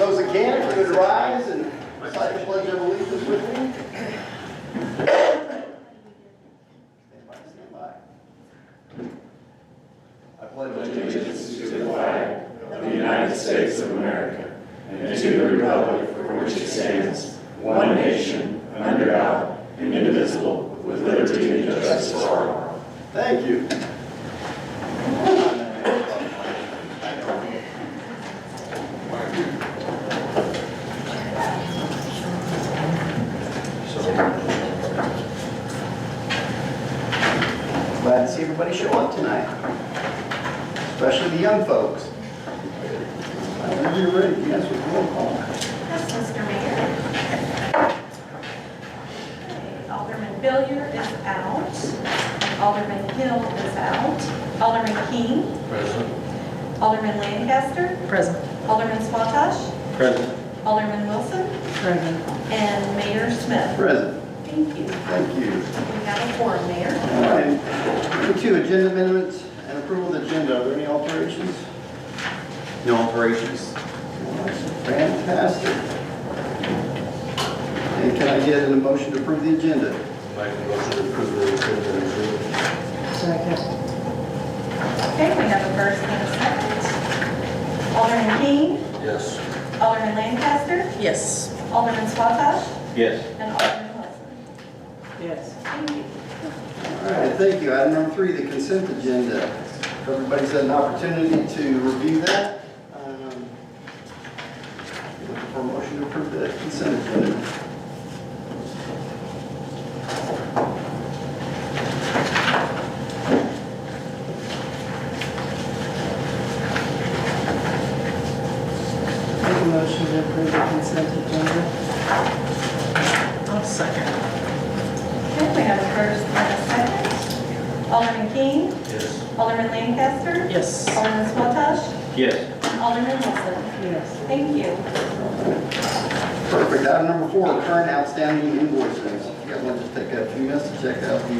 Those that can, if you would rise and recite the Pledge of Allegiance with me. Stand by. I pledge Allegiance to the flag of the United States of America and to the republic for which it stands, one nation, under God, indivisible, with liberty and justice for all. Thank you. Glad to see everybody show up tonight, especially the young folks. Whenever you're ready, yes, with roll call. Yes, Mr. Mayor. Okay, Alderman Billiard is out. Alderman Hill is out. Alderman King. Present. Alderman Lancaster. Present. Alderman Swatosh. Present. Alderman Wilson. Present. And Mayor Smith. Present. Thank you. Thank you. We have a quorum, Mayor. All right. Number 2, agenda amendments and approval of the agenda. Are there any alterations? No alterations. Fantastic. And can I get a motion to approve the agenda? Make a motion to approve the agenda. Second. Okay, we have a first and a second. Alderman King. Yes. Alderman Lancaster. Yes. Alderman Swatosh. Yes. And Alderman Wilson. Yes. Thank you. All right, thank you. Item number 3, the consent agenda. Everybody's had an opportunity to review that. Looking for a motion to approve the consent agenda. Make a motion to approve the consent agenda. I'll second. Okay, we have a first and a second. Alderman King. Yes. Alderman Lancaster. Yes. Alderman Swatosh. Yes. And Alderman Wilson. Yes. Thank you. Perfect. Item number 4, current outstanding invoices. If you guys want to just take a few minutes to check out the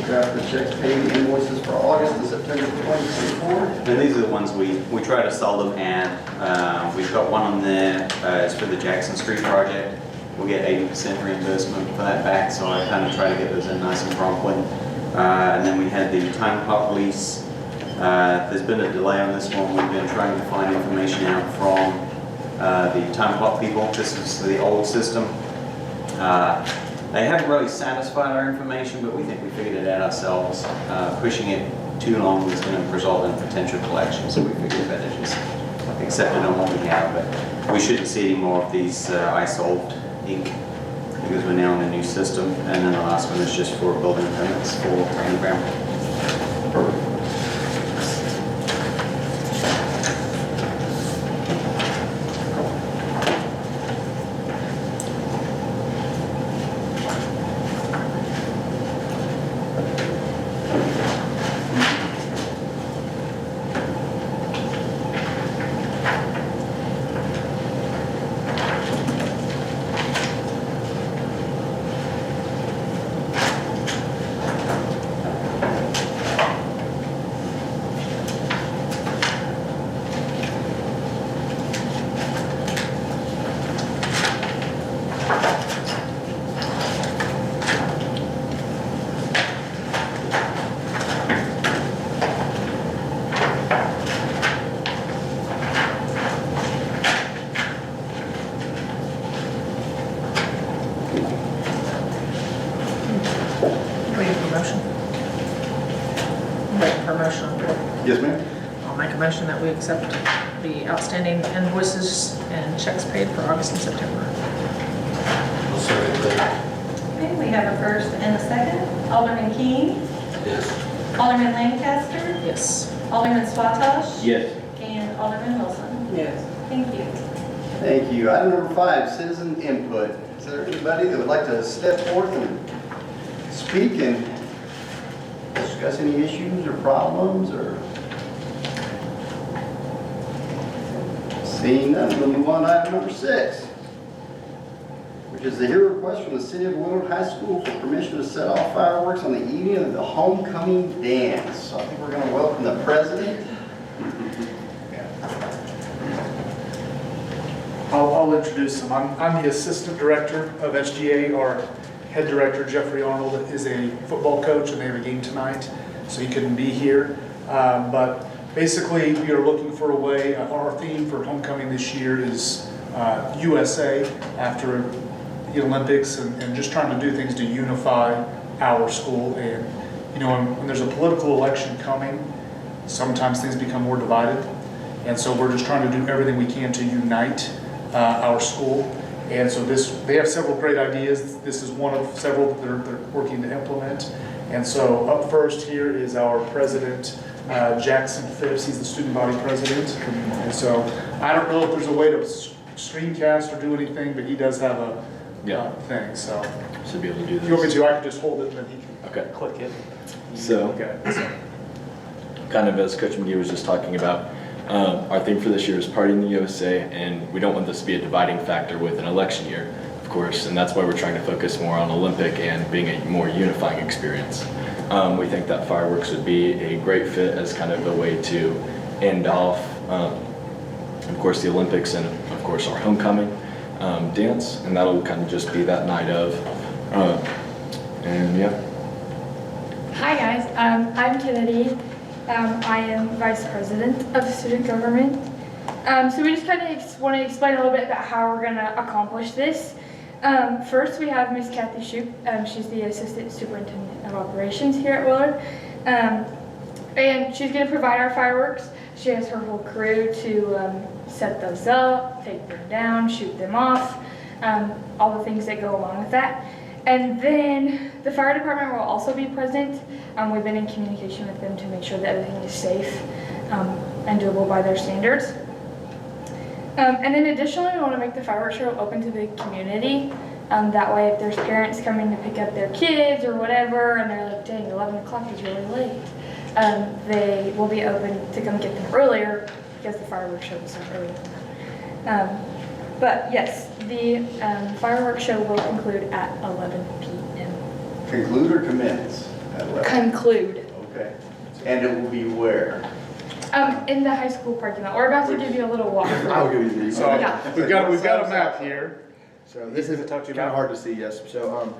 draft of the checks paid invoices for August and September 2024. And these are the ones we try to seldom add. We've got one on there, it's for the Jackson Street project. We'll get 80% reimbursement for that back, so I kind of try to get those in nice and promptly. And then we had the time clock lease. There's been a delay on this one. We've been trying to find information out from the time clock people. This is the old system. They haven't really satisfied our information, but we think we figured it out ourselves. Pushing it too long was going to result in potential collection, so we figured better just accept it on what we have. But we shouldn't see any more of these iSolved Inc. because we're now in a new system. And then the last one is just for building permits for underground. Perfect. Yes, ma'am. I'll make a motion that we accept the outstanding invoices and checks paid for August and September. I'll second that. Okay, we have a first and a second. Alderman King. Yes. Alderman Lancaster. Yes. Alderman Swatosh. Yes. And Alderman Wilson. Yes. Thank you. Thank you. Item number 5, citizen input. Is there anybody that would like to step forth and speak and discuss any issues or problems or? Seeing none, we'll move on to item number 6, which is the hear request from the City of Willard High School for permission to set off fireworks on the evening of the homecoming dance. So I think we're going to welcome the president. All I'll introduce them. I'm the assistant director of SGA. Our head director, Jeffrey Arnold, is a football coach, and they have a game tonight, so he couldn't be here. But basically, we are looking for a way. Our theme for homecoming this year is USA after the Olympics, and just trying to do things to unify our school. And you know, when there's a political election coming, sometimes things become more divided. And so we're just trying to do everything we can to unite our school. And so they have several great ideas. This is one of several that they're working to implement. And so up first here is our president, Jackson Phipps. He's the student body president. And so I don't know if there's a way to screencast or do anything, but he does have a thing. So Should be able to do if you want me this. to, I can just hold it and then he can Okay. click it. So, Okay. kind of as Coach McGee was just talking about, our theme for this year is Party in the USA, and we don't want this to be a dividing factor with an election year, of course, and that's why we're trying to focus more on Olympic and being a more unifying experience. We think that fireworks would be a great fit as kind of a way to end off, of course, the Olympics and, of course, our homecoming dance, and that'll kind of just be that night of. And yeah. Hi guys, I'm Kennedy. I am Vice President of Student Government. So we just kind of want to explain a little bit about how we're going to accomplish this. First, we have Miss Kathy Shoup. She's the Assistant Superintendent of Operations here at Willard. And she's going to provide our fireworks. She has her whole crew to set those up, take them down, shoot them off, all the things that go along with that. And then the fire department will also be present. We've been in communication with them to make sure that everything is safe and doable by their standards. And then additionally, we want to make the fireworks show open to the community. That way, if there's parents coming to pick up their kids or whatever, and they're like, dang, 11 o'clock is really late, they will be open to come get them earlier because the fireworks show is so early. But yes, the fireworks show will conclude at 11 p.m. Conclude or commence? At 11? Conclude. Okay. And it will be where? In the high school parking lot. We're about to give you a little walkthrough. I'll give you these. So Yeah. we've got a map here. So this is kind of hard to see, yes. So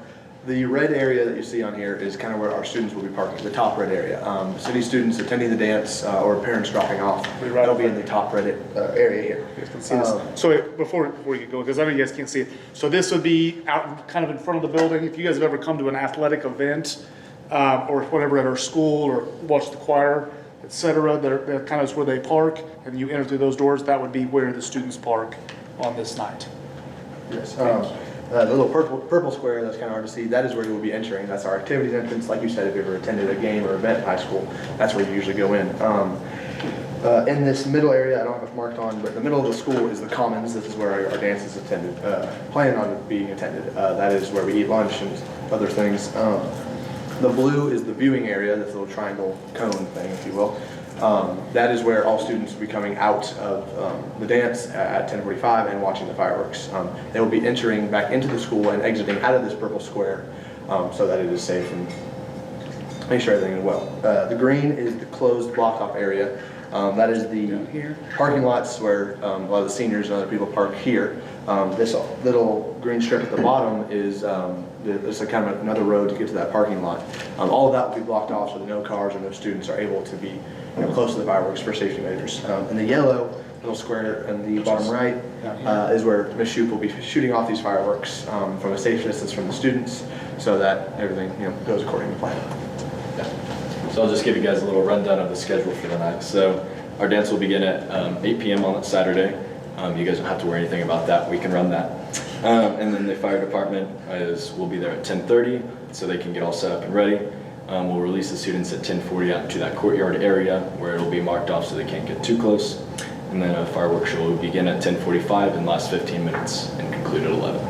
the red area that you see on here is kind of where our students will be parking, the top red area. City students attending the dance or parents dropping off, they'll be in the top red area here. You guys can see this. So wait, before you get going, because I know you guys can't see it. So this would be out kind of in front of the building. If you guys have ever come to an athletic event or whatever at our school or watch the choir, etc., that kind of is where they park, and you enter through those doors. That would be where the students park on this night. Yes. The little purple square that's kind of hard to see, that is where you will be entering. That's our activities entrance. Like you said, if you ever attended a game or event in high school, that's where you usually go in. In this middle area, I don't have it marked on, but in the middle of the school is the commons. This is where our dance is planned on being attended. That is where we eat lunch and other things. The blue is the viewing area, this little triangle cone thing, if you will. That is where all students will be coming out of the dance at 10:45 and watching the fireworks. They will be entering back into the school and exiting out of this purple square so that it is safe and make sure everything is well. The green is the closed block-off area. That is the parking lots where a lot of the seniors and other people park here. This little green strip at the bottom is it's a kind of another road to get to that parking lot. All of that will be blocked off so that no cars or no students are able to be close to the fireworks for safety measures. And the yellow little square in the bottom right is where Ms. Shoup will be shooting off these fireworks from a safe distance from the students so that everything goes according to plan. So I'll just give you guys a little rundown of the schedule for the night. So our dance will begin at 8 p.m. on that Saturday. You guys don't have to worry anything about that. We can run that. And then the fire department will be there at 10:30 so they can get all set up and ready. We'll release the students at 10:40 out into that courtyard area where it'll be marked off so they can't get too close. And then a fireworks show will begin at 10:45 and last 15 minutes and conclude at 11.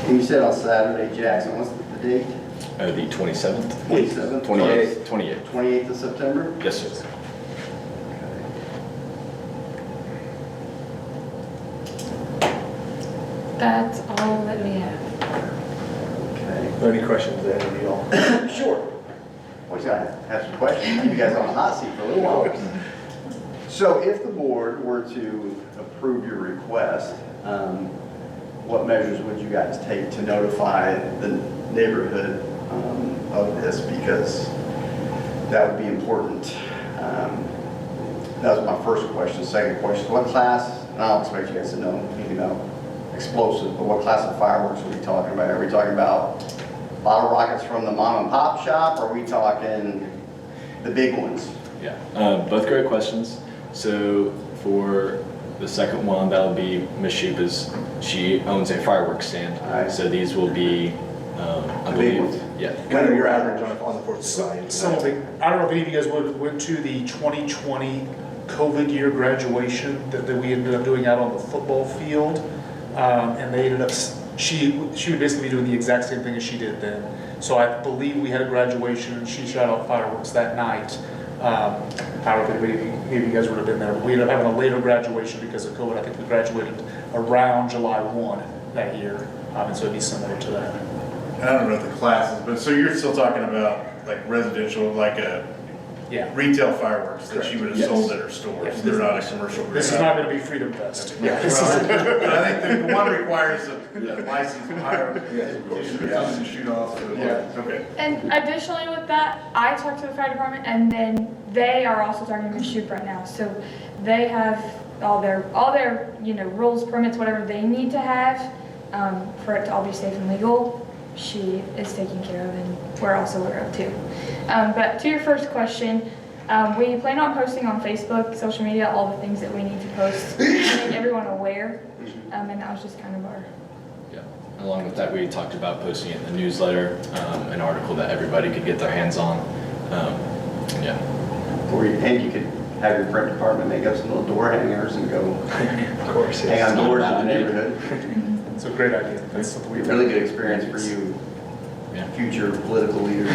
And you said on Saturday, Jackson, what's the date? The 27th? 27th? 28th. 28th. 28th of September? Yes, sir. That's all that we have. Okay. Are there any questions that any of y'all? Sure. Always got to have some questions. Keep you guys on the hot seat for a little while. So if the board were to approve your request, what measures would you guys take to notify the neighborhood of this? Because that would be important. That was my first question. Second question, what class, and I don't expect you guys to know anything about explosives, but what class of fireworks are we talking about? Are we talking about bottle rockets from the mom and pop shop, or are we talking the big ones? Yeah, both great questions. So for the second one, that'll be Miss Shupa's. She owns a fireworks stand. Alright. So these will be, I The big believe, ones. yeah. Kind of your average on the 4th of July. Some of the, I don't know if any of you guys went to the 2020 COVID year graduation that we ended up doing out on the football field. And they ended up, she would basically be doing the exact same thing as she did then. So I believe we had a graduation and she shot out fireworks that night. I don't know if any of you guys would have been there, but we ended up having a later graduation because of COVID. I think we graduated around July 1 that year. And so it'd be similar to that. And I don't know the classes, but so you're still talking about like residential, like a Yeah. retail fireworks that she would have Yes. sold at her stores. Yes. They're not a commercial. This is not going to be Freedom Fest. But I think the one requires a licensed fireworks to shoot off. So okay. And additionally with that, I talked to the fire department and then they are also talking to Shoop right now. So they have all their rules, permits, whatever they need to have for it to all be safe and legal. She is taking care of and we're also aware of too. But to your first question, we plan on posting on Facebook, social media, all the things that we need to post to make everyone aware. And that was just kind of our... Yeah. Along with that, we talked about posting it in the newsletter, an article that everybody could get their hands on. Yeah. And you could have your print department make up some little door hangers and go Of course, hang on doors in the neighborhood. It's a great idea. That's something we Really good experience for you, Yeah. future political leaders.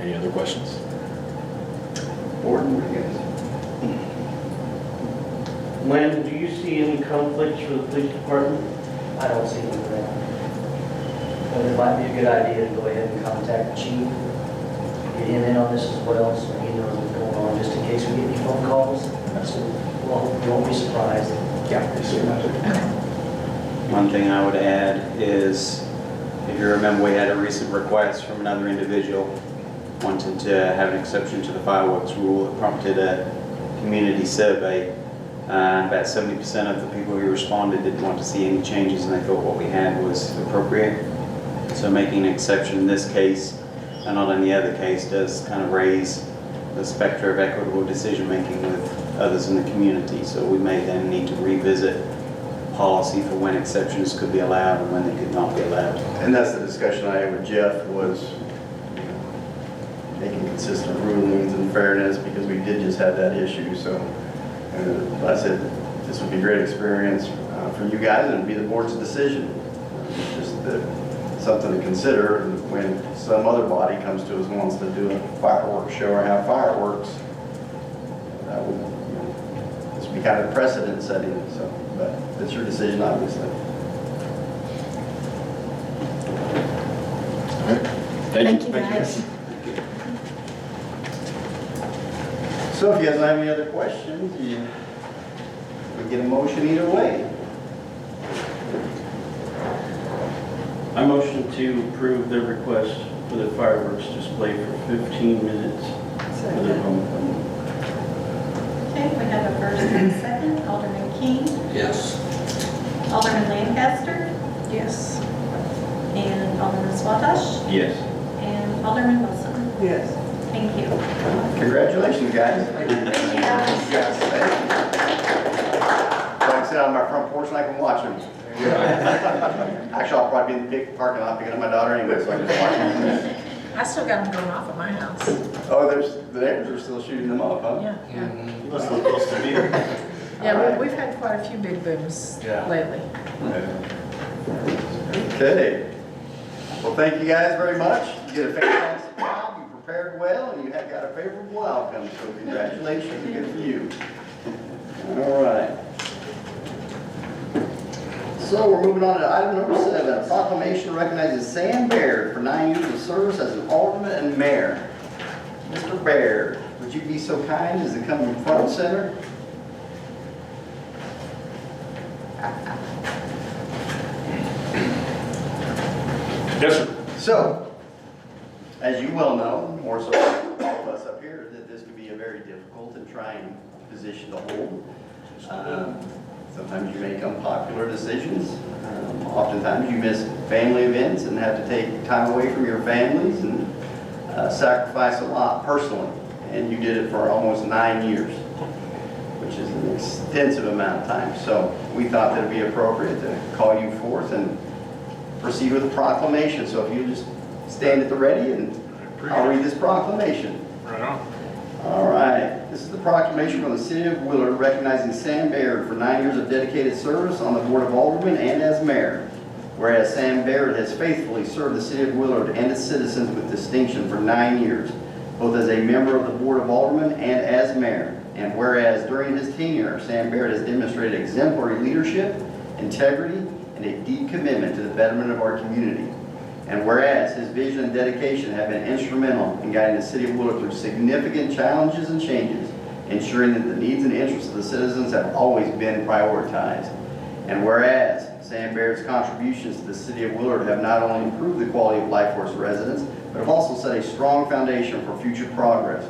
Any other questions? Gordon, what do you guys? Lynn, do you see any conflicts for the police department? I don't see anything. But it might be a good idea to go ahead and contact the chief, get him in on this as well, so he knows what's going on, just in case we get any phone calls. So we won't be surprised. One thing I would add is, if you remember, we had a recent request from another individual wanting to have an exception to the fireworks rule. It prompted a community survey. About 70% of the people who responded didn't want to see any changes, and they thought what we had was appropriate. So making an exception in this case, and not in the other case, does kind of raise the specter of equitable decision-making with others in the community. So we may then need to revisit policy for when exceptions could be allowed and when they could not be allowed. And that's the discussion I had with Jeff, was making consistent rulings and fairness, because we did just have that issue. So I said this would be a great experience for you guys, and it'd be the board's decision. It's just something to consider when some other body comes to us and wants to do a fireworks show or have fireworks. That would, this would be kind of precedent setting. So, but it's your decision, obviously. Thank you. guys. So if you guys don't have any other questions, we get a motion either way. I motion to approve the request for the fireworks display for 15 minutes for their homecoming. Okay, we have a first and a second. Alderman King, Yes. Alderman Lancaster, Yes. and Alderman Swatash, Yes. and Alderman Wilson. Yes. Thank you. Congratulations, guys. Thank you. So I can sit on my front porch and I can watch them. Actually, I'll probably be in the big parking lot picking up my daughter anyway, so I can just watch them. I still got them going off at my house. Oh, the neighbors are still shooting them up, huh? Yeah, yeah. You must live close to me. Yeah, we've had quite a few big booms lately. Okay. Well, thank you guys very much. You did a fantastic job. You prepared well, and you have got a favorable outcome. So congratulations, and good for you. All right. So we're moving on to item number 7. A proclamation recognizes Sam Baird for 9 years of service as an alderman and mayor. Mr. Baird. would you be so kind as to come in front and center? Yes, sir. So, as you well know, more so than all of us up here, that this can be a very difficult and trying position to hold. Sometimes you make unpopular decisions. Oftentimes you miss family events and have to take time away from your families and sacrifice a lot personally. And you did it for almost 9 years, which is an extensive amount of time. So we thought that it'd be appropriate to call you forth and proceed with the proclamation. So if you just stand at the ready and I'll read this proclamation. Right on. All right. This is the proclamation from the City of Willard recognizing Sam Baird for 9 years of dedicated service on the Board of Aldermen and as mayor. Whereas Sam Baird has faithfully served the City of Willard and its citizens with distinction for 9 years, both as a member of the Board of Aldermen and as mayor. And whereas during his tenure, Sam Baird has demonstrated exemplary leadership, integrity, and a deep commitment to the betterment of our community. And whereas his vision and dedication have been instrumental in guiding the City of Willard through significant challenges and changes, ensuring that the needs and interests of the citizens have always been prioritized. And whereas Sam Baird's contributions to the City of Willard have not only improved the quality of life for its residents, but have also set a strong foundation for future progress.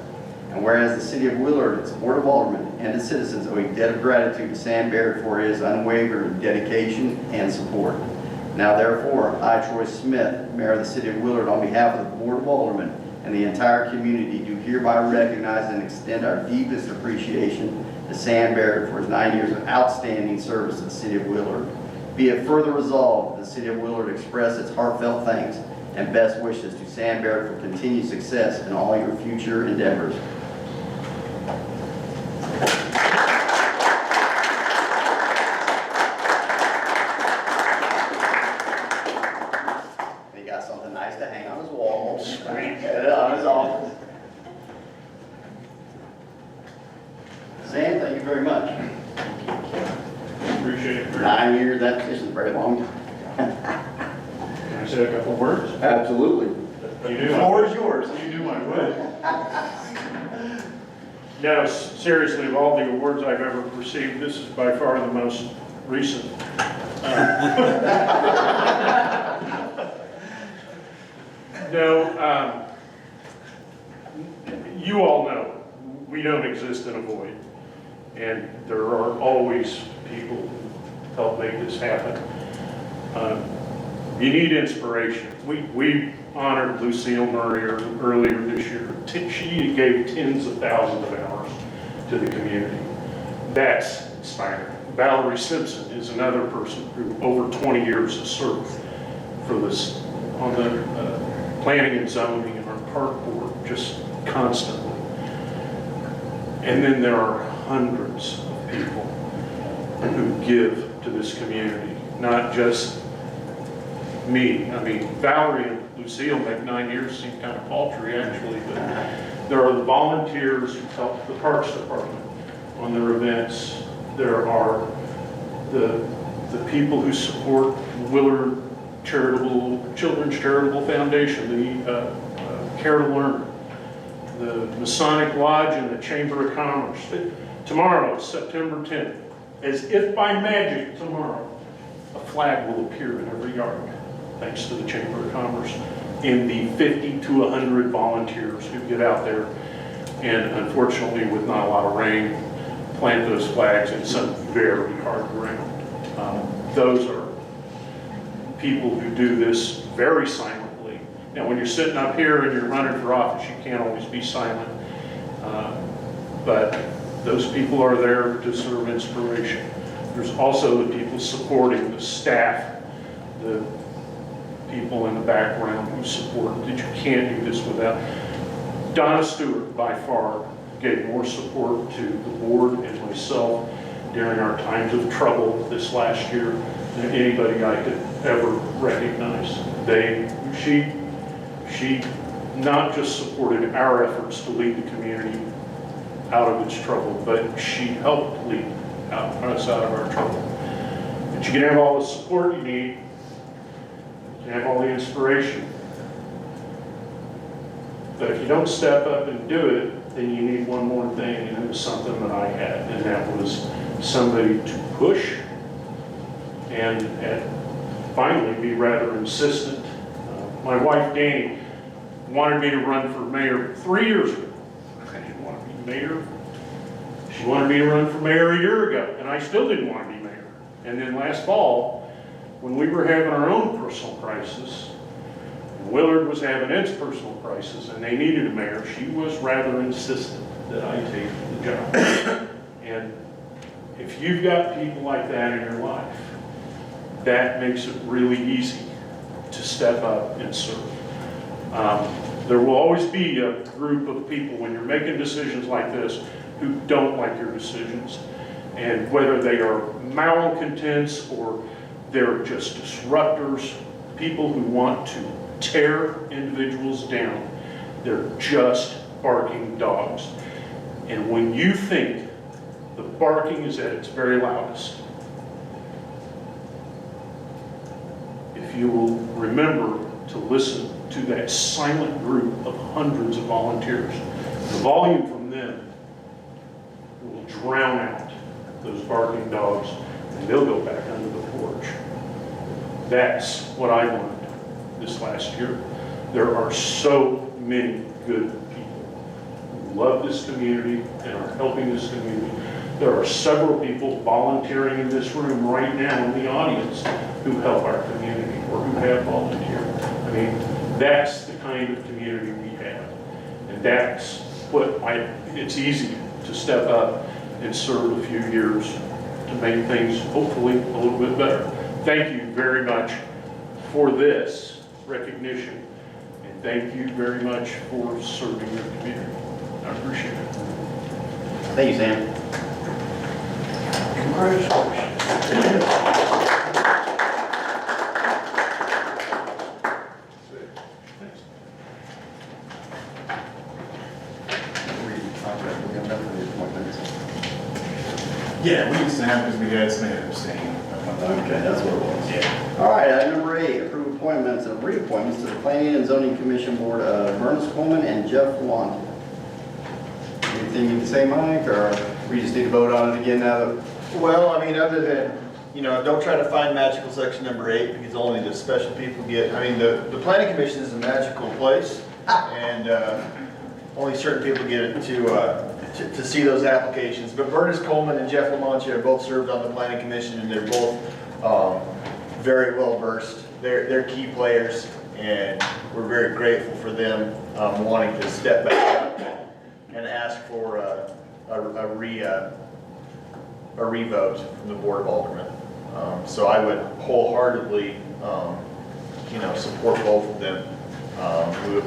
And whereas the City of Willard, its Board of Aldermen, and its citizens owe a debt of gratitude to Sam Baird for his unwavering dedication and support. Now therefore, I, Troy Smith, Mayor of the City of Willard, on behalf of the Board of Aldermen and the entire community, do hereby recognize and extend our deepest appreciation to Sam Baird for his 9 years of outstanding service to the City of Willard. Be it further resolved, the City of Willard express its heartfelt thanks and best wishes to Sam Baird for continued success in all your future endeavors. He got something nice to hang on his wall, on his office. Sam, thank you very much. Appreciate it. 9 years, that position is very long. Can I say a couple words? Absolutely. You The do. floor is yours. You do my will. No, seriously, of all the awards I've ever received, this is by far the most recent. No, you all know, we don't exist in a void. And there are always people who help make this happen. You need inspiration. We honored Lucille Murray earlier this year. She gave tens of thousands of hours to the community. That's inspiring. Valerie Simpson is another person who over 20 years has served for this on the planning and zoning and our park board, just constantly. And then there are hundreds of people who give to this community, not just me. I mean, Valerie and Lucille make 9 years seem kind of paltry actually, but there are the volunteers who help the Parks Department on their events. There are the people who support Willard Children's Charitable Foundation, the Care to Learn, the Masonic Lodge and the Chamber of Commerce. Tomorrow, September 10th, as if by magic tomorrow, a flag will appear in every yard, thanks to the Chamber of Commerce, and the 50 to 100 volunteers who get out there and, unfortunately, with not a lot of rain, plant those flags in some very hard ground. Those are people who do this very silently. Now, when you're sitting up here and you're running for office, you can't always be silent, but those people are there to serve inspiration. There's also the people supporting the staff, the people in the background who support that you can't do this without. Donna Stewart, by far, gave more support to the board and myself during our times of trouble this last year than anybody I could ever recognize. She not just supported our efforts to lead the community out of its trouble, but she helped lead us out of our trouble. But you can have all the support you need, you can have all the inspiration, but if you don't step up and do it, then you need one more thing, and it was something that I had, and that was somebody to push and finally be rather insistent. My wife, Danny, wanted me to run for mayor 3 years ago. I didn't want to be mayor. She wanted me to run for mayor a year ago, and I still didn't want to be mayor. And then last fall, when we were having our own personal crisis, and Willard was having its personal crisis, and they needed a mayor, she was rather insistent that I take the job. And if you've got people like that in your life, that makes it really easy to step up and serve. There will always be a group of people when you're making decisions like this who don't like your decisions. And whether they are malcontents or they're just disruptors, people who want to tear individuals down, they're just barking dogs. And when you think the barking is at its very loudest, if you will remember to listen to that silent group of hundreds of volunteers, the volume from them will drown out those barking dogs, and they'll go back under the porch. That's what I learned this last year. There are so many good people who love this community and are helping this community. There are several people volunteering in this room right now in the audience who help our community or who have volunteered. I mean, that's the kind of community we have. And that's what it's easy to step up and serve a few years to make things hopefully a little bit better. Thank you very much for this recognition. And thank you very much for serving your community. I appreciate it. Thank you, Sam. Yeah, we used to have, because we had some abstaining. Okay, that's what it was. Yeah. All right, number 8, approve appointments and reappointments to the Planning and Zoning Commission Board of Bernice Coleman and Jeff Wand. Anything you can say, Mike, or we just need to vote on it again now that Well, I mean, other than, don't try to find magical section number 8 because only the special people get, the planning commission is a magical place and only certain people get to see those applications. But Bernice Coleman and Jeff Lamontia have both served on the planning commission and they're both very well versed. They're key players and we're very grateful for them wanting to step back up and ask for a revote from the Board of Aldermen. So I would wholeheartedly, support both of them.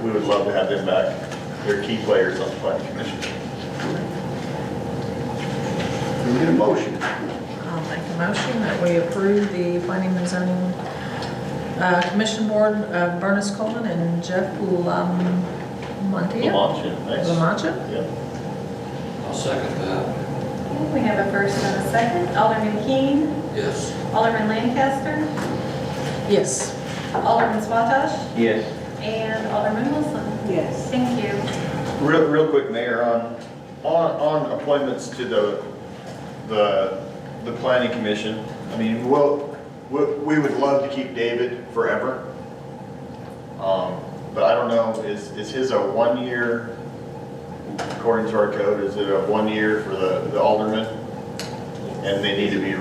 We would love to have them back. They're key players on the planning commission. we need a motion. I'll make a motion that we approve the Planning and Zoning Commission Board of Bernice Coleman and Jeff Lamontia. Lamontia? Yeah. I'll second that. Okay, we have a first and a second. Alderman Keane, Yes. Alderman Lancaster, Yes. Alderman Swatosh, Yes. and Alderman Wilson. Yes. Thank you. Real quick, Mayor, on appointments to the planning commission, we would love to keep David forever. But I don't know, is his a 1 year, according to our code, is it a 1 year for the alderman? And they need to be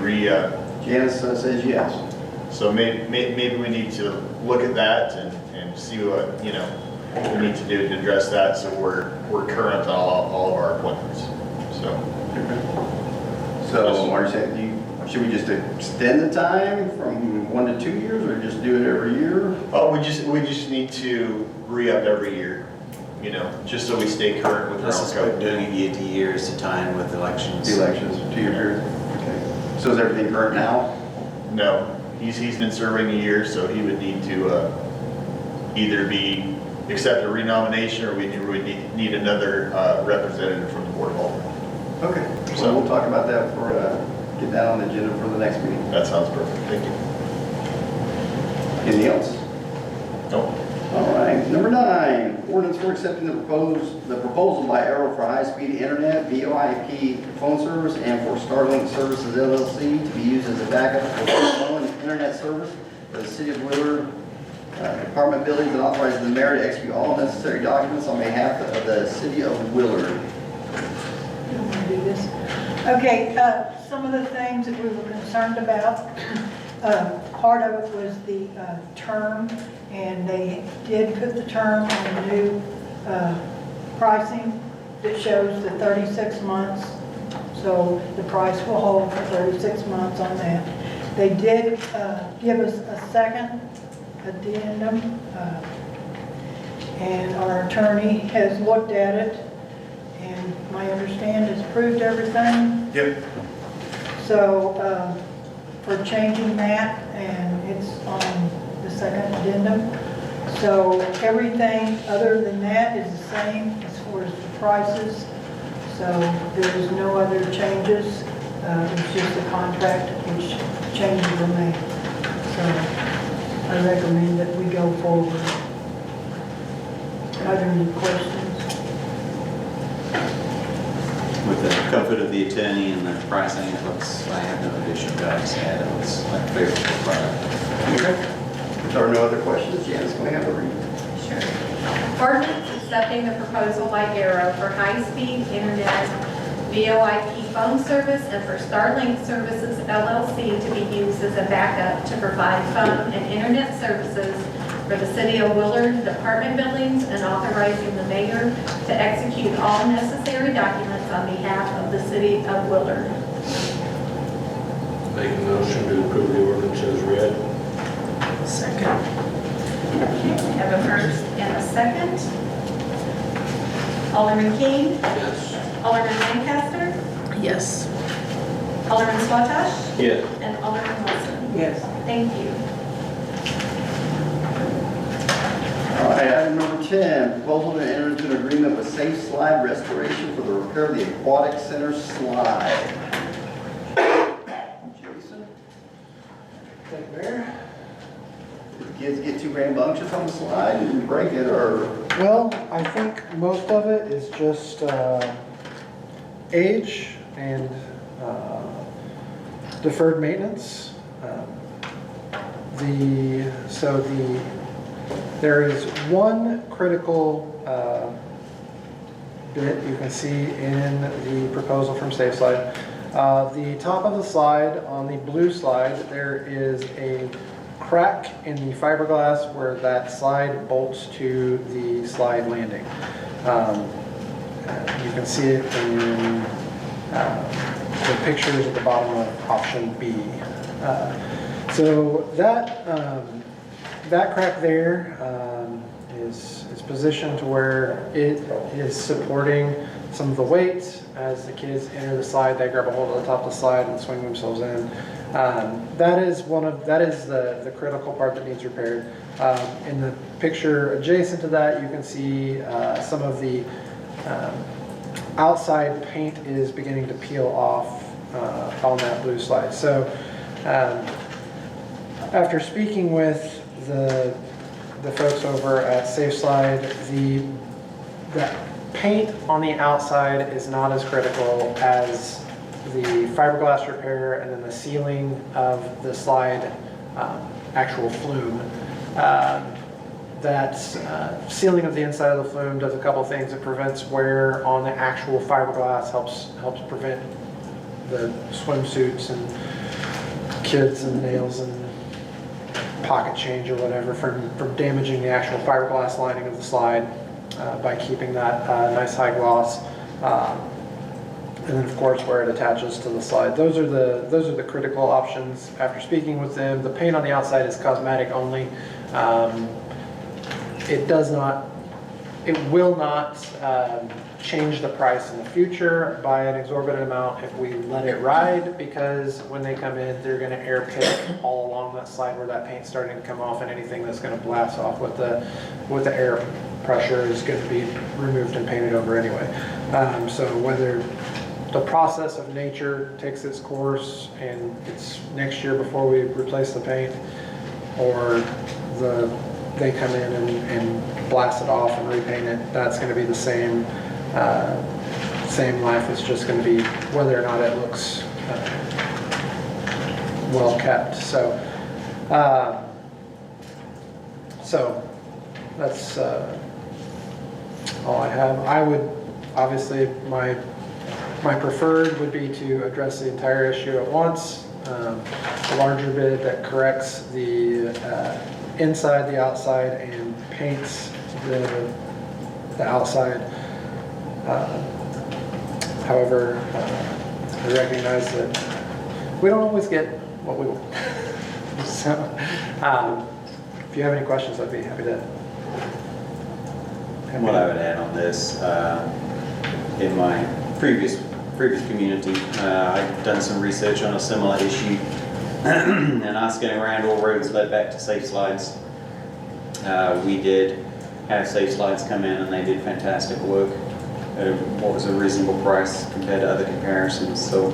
Janice says yes. so maybe we need to look at that and see what, we need to do to address that so we're current on all of our appointments, so. So are you saying, should we just extend the time from 1 to 2 years or just do it every year? Oh, we just need to re-up every year, just so we stay current with I our suspect code. doing it year to year is to time with elections. The elections, 2 year period? Okay. So is everything current now? No, he's been serving a year, so he would need to either accept a renomination or we need another representative from the Board of Aldermen. Okay. So we'll talk about that for, get that on the agenda for the next meeting. That sounds perfect, thank you. Anything else? Nope. All right. Number 9, ordinance for accepting the proposal by Arrow for high-speed internet, VoIP phone service, and for Starlink Services LLC to be used as a backup for phone and internet service for the City of Willard apartment buildings, and authorizing the mayor to execute all necessary documents on behalf of the City of Willard. You don't want to do this? Okay, some of the things that we were concerned about, part of it was the term, and they did put the term on the new pricing that shows the 36 months. So the price will hold for 36 months on that. They did give us a second addendum, and our attorney has looked at it, and my understanding has approved everything. Yep. So for changing that, and it's on the second addendum. So everything other than that is the same as far as the prices. So there's no other changes. It's just the contract which changes were made. So I recommend that we go forward. Are there any questions? With the comfort of the attorney and the pricing, it looks, I have no additional guidance to add. It looks like a favorable product. Okay. If there are no other questions, Janice, can we have the reading? Sure. Ordinance accepting the proposal by Arrow for high-speed internet, VoIP phone service, and for Starlink Services LLC to be used as a backup to provide phone and internet services for the City of Willard apartment buildings, and authorizing the mayor to execute all necessary documents on behalf of the City of Willard. Make a motion to approve the ordinance as read. Second. We have a first and a second. Alderman King, Yes. Alderman Lancaster, Yes. Alderman Swatash, Yes. and Alderman Wilson. Yes. Thank you. All right, item number 10, proposal to enter into an agreement with Safe Slide Restoration for the repair of the Aquatic Center slide. Jason? Thank you, Mayor. Did the kids get too rambunctious on the slide and break it, or? Well, I think most of it is just age and deferred maintenance. There is one critical bit you can see in the proposal from Safe Slide. The top of the slide, on the blue slide, there is a crack in the fiberglass where that slide bolts to the slide landing. You can see it in the pictures at the bottom of option B. So that crack there is positioned to where it is supporting some of the weight. As the kids enter the slide, they grab a hold of the top of the slide and swing themselves in. That is the critical part that needs repaired. In the picture adjacent to that, you can see some of the outside paint is beginning to peel off on that blue slide. So after speaking with the folks over at Safe Slide, the paint on the outside is not as critical as the fiberglass repair and then the sealing of the slide actual flume. That sealing of the inside of the flume does a couple things. It prevents wear on the actual fiberglass, helps prevent the swimsuits and kids and nails and pocket change or whatever from damaging the actual fiberglass lining of the slide by keeping that nice high gloss. And then of course where it attaches to the slide. Those are the critical options. After speaking with them, the paint on the outside is cosmetic only. It will not change the price in the future by an exorbitant amount if we let it ride, because when they come in, they're going to air pick all along that slide where that paint's starting to come off, and anything that's going to blast off with the air pressure is going to be removed and painted over anyway. So whether the process of nature takes its course and it's next year before we replace the paint, or the they come in and blast it off and repaint it, that's going to be the same life. It's just going to be whether or not it looks well kept. So that's all I have. I would, obviously, my preferred would be to address the entire issue at once. A larger bid that corrects the inside, the outside, and paints the outside. However, I recognize that we don't always get what we want. So, if you have any questions, I'd be happy to. What I would add on this, in my previous community, I've done some research on a similar issue, and asking around, all roads led back to safe slides. We did have safe slides come in, and they did fantastic work at what was a reasonable price compared to other comparisons. So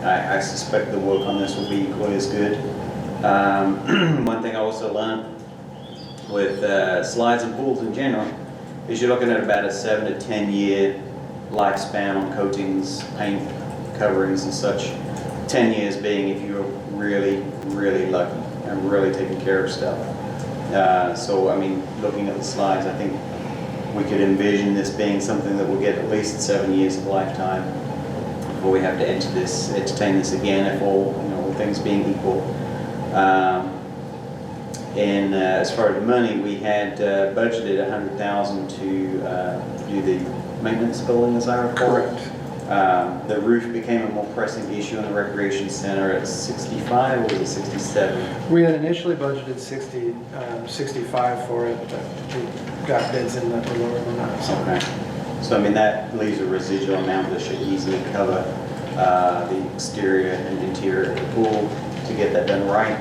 I suspect the work on this will be equally as good. One thing I also learned with slides and pools in general is you're looking at about a 7 to 10 year lifespan on coatings, paint, coverings and such. 10 years being if you're really, really lucky and really taking care of stuff. So I mean, looking at the slides, I think we could envision this being something that will get at least 7 years of lifetime before we have to entertain this again, if all things being equal. And as far as money, we had budgeted $100,000 to do the maintenance building, as I recall. Correct. The roof became a more pressing issue in the recreation center at 65, or was it 67? We had initially budgeted 65 for it, but we got bids in that were lower than that. So. Okay. So I mean, that leaves a residual amount that should easily cover the exterior and interior of the pool to get that done right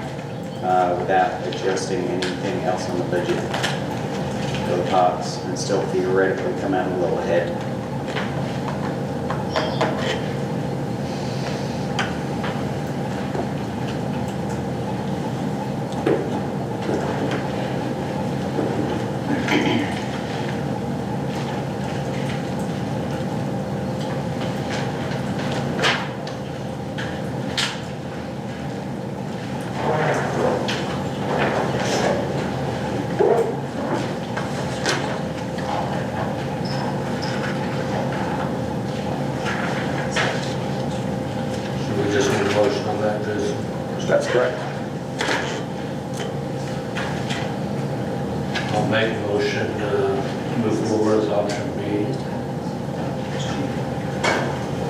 without adjusting anything else on the budget for the parks, and still theoretically come out a little ahead. That's correct. I'll make a motion to move forward with option B.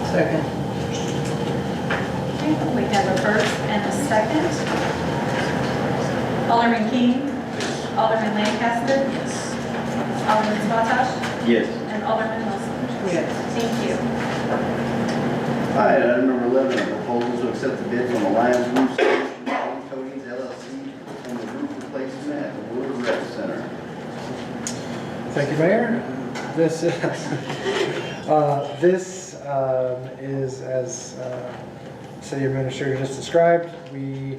Second. Okay, we have a first and a second. Alderman King? Alderman Lancaster? Alderman Spatash? Yes. And Alderman Wilson? Yes. Thank you. All right, item number 11, a proposal to accept the bid from Alliance Roof Solutions Home Coatings LLC on the roof replacement at the Woodward Rec Center. Thank you, Mayor. This is, as City Administrator just described, we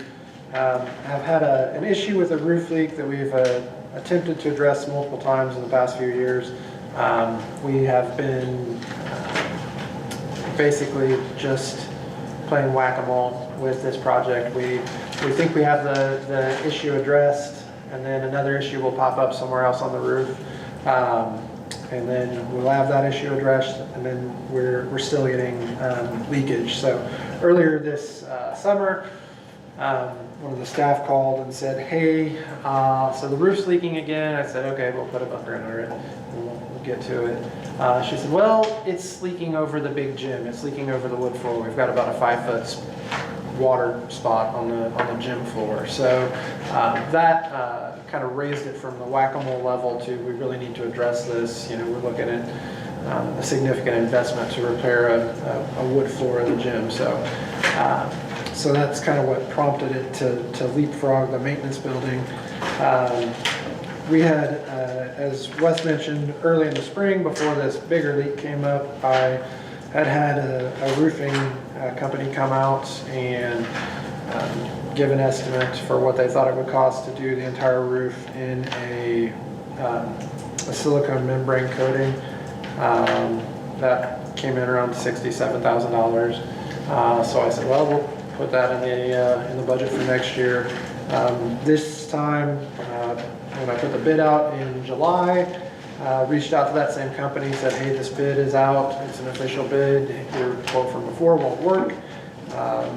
have had an issue with a roof leak that we've attempted to address multiple times in the past few years. We have been basically just playing whack-a-mole with this project. We think we have the issue addressed, and then another issue will pop up somewhere else on the roof. And then we'll have that issue addressed, and then we're still getting leakage. So earlier this summer, one of the staff called and said, hey, so the roof's leaking again. I said, okay, we'll put a bunker under it, and we'll get to it. She said, well, it's leaking over the big gym. It's leaking over the wood floor. We've got about a 5-foot water spot on the gym floor. So that kind of raised it from the whack-a-mole level to we really need to address this. You know, we're looking at a significant investment to repair a wood floor in the gym. So that's kind of what prompted it to leapfrog the maintenance building. We had, as Wes mentioned, early in the spring, before this bigger leak came up, I had a roofing company come out and give an estimate for what they thought it would cost to do the entire roof in a silicone membrane coating. That came in around $67,000. So I said, well, we'll put that in the budget for next year. This time, when I put the bid out in July, reached out to that same company, said, hey, this bid is out, it's an official bid, your quote from before won't work.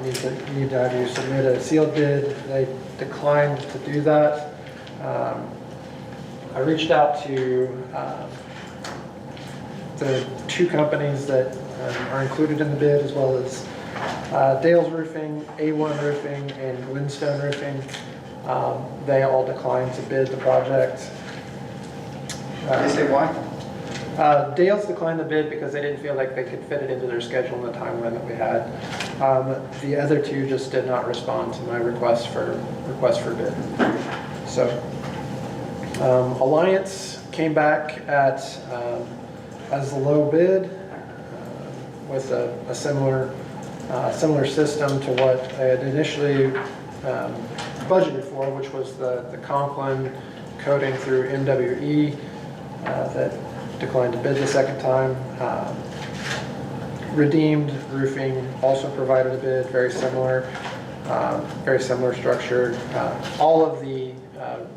Need to have you submit a sealed bid. They declined to do that. I reached out to the two companies that are included in the bid, as well as Dale's Roofing, A1 Roofing, and Glynstone Roofing. They all declined to bid the project. Did they say why? Dale's declined the bid because they didn't feel like they could fit it into their schedule in the timeline that we had. The other two just did not respond to my request for bid. So Alliance came back at as the low bid with a similar system to what I had initially budgeted for, which was the Conklin coating through MWE that declined to bid the second time. Redeemed Roofing also provided a bid, very similar structure. All of the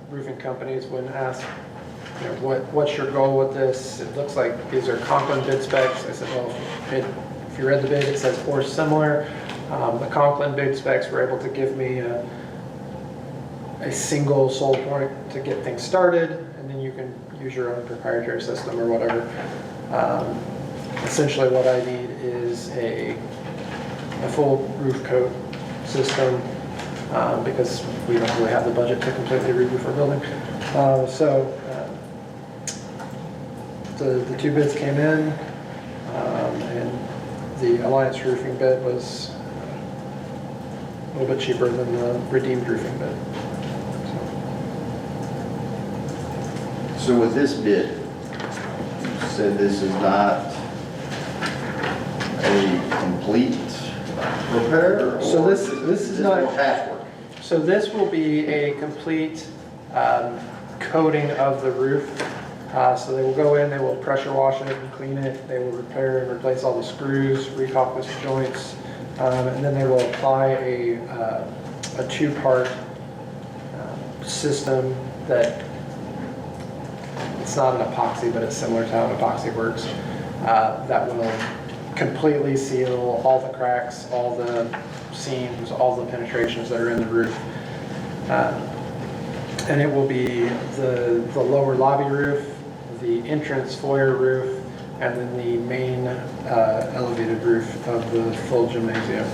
roofing companies, when asked, what's your goal with this? It looks like these are Conklin bid specs. I said, well, if you read the bid, it says or similar. The Conklin bid specs were able to give me a single sole point to get things started, and then you can use your own proprietary system or whatever. Essentially what I need is a full roof coat system because we don't really have the budget to completely re-roof our building. The two bids came in, and the Alliance Roofing bid was a little bit cheaper than the Redeemed Roofing bid. So with this bid, you said this is not a complete repair? So or this is not patchwork. So this will be a complete coating of the roof. So they will go in, they will pressure wash it and clean it. They will repair and replace all the screws, recaulk the joints, and then they will apply a two-part system that it's not an epoxy, but it's similar to how an epoxy works. That will completely seal all the cracks, all the seams, all the penetrations that are in the roof. And it will be the lower lobby roof, the entrance foyer roof, and then the main elevated roof of the full gymnasium.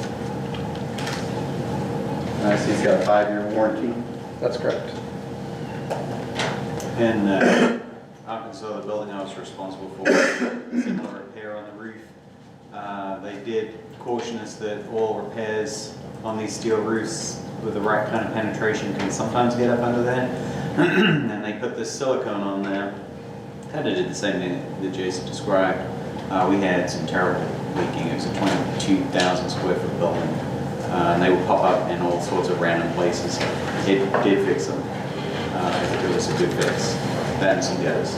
I see it's got a 5-year warranty. That's correct. And Arkansas, the building I was responsible for, similar repair on the roof. They did caution us that all repairs on these steel roofs with the right kind of penetration can sometimes get up under there. And they put this silicone on there. Kind of did the same thing that Jason described. We had some terrible leaking. It was a 22,000 square foot building. And they would pop up in all sorts of random places. It did fix them. It was a good fix. That and some gutters.